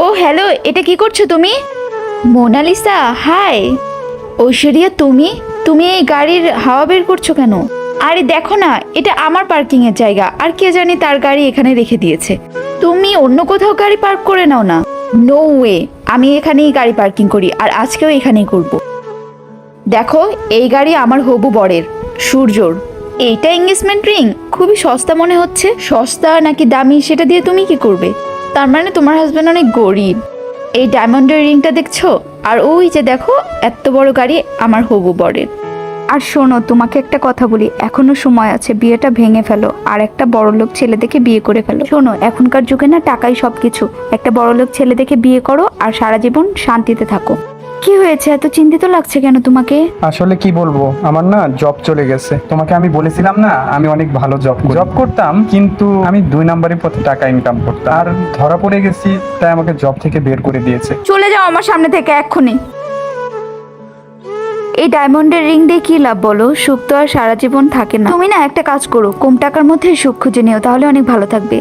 ও hello, এটা কি করছো তুমি? Mona Lisa, high. ঐশ্বরিয়া, তুমি তুমি এই গাড়ির হাওয়া বের করছো কেন? আরে দেখো না, এটা আমার পার্কিং এর জায়গা, আর কে জানি তার গাড়ি এখানে রেখে দিয়েছে। তুমি অন্য কোথাও গাড়ি পার্ক করে নাও না। নো ওয়ে, আমি এখানেই গাড়ি পার্কিং করি, আর আজকেও এখানেই করব। দেখো, এই গাড়ি আমার হবু বরের, সূর্যর। এইটা এঙ্গেজমেন্ট রিং, খুবই সস্তা মনে হচ্ছে। সস্তা নাকি দামি সেটা দিয়ে তুমি কি করবে? তার মানে তোমার হাজবেন্ড অনেক গরিব। এই ডায়মন্ডের রিংটা দেখছো, আর ওই যে দেখো এত বড় গাড়ি আমার হবু বরের। আর শোনো, তোমাকে একটা কথা বলি, এখনো সময় আছে, বিয়েটা ভেঙে ফেলো আর একটা বড়লোক ছেলে দেখে বিয়ে করে ফেলো। শোনো, এখনকার যুগে না টাকাই সবকিছু। একটা বড়লোক ছেলে দেখে বিয়ে করো আর সারা জীবন শান্তিতে থাকো। কি হয়েছে, এত চিন্তিত লাগছে কেন তোমাকে? আসলে কি বলবো, আমার না জব চলে গেছে। তোমাকে আমি বলেছিলাম না আমি অনেক ভালো জব করতাম, কিন্তু আমি 2 নম্বরের পথে টাকা ইনকাম করতাম, আর ধরা পড়ে গেছি, তাই আমাকে জব থেকে বের করে দিয়েছে। চলে যাও আমার সামনে থেকে এক্ষুনি। এই ডায়মন্ডের রিং দিয়ে কি লাভ বলো? সুখ তো আর সারা জীবন থাকে না। তুমি না একটা কাজ করো, কম টাকার মধ্যে সুখ খুঁজে নিও, তাহলে অনেক ভালো থাকবে।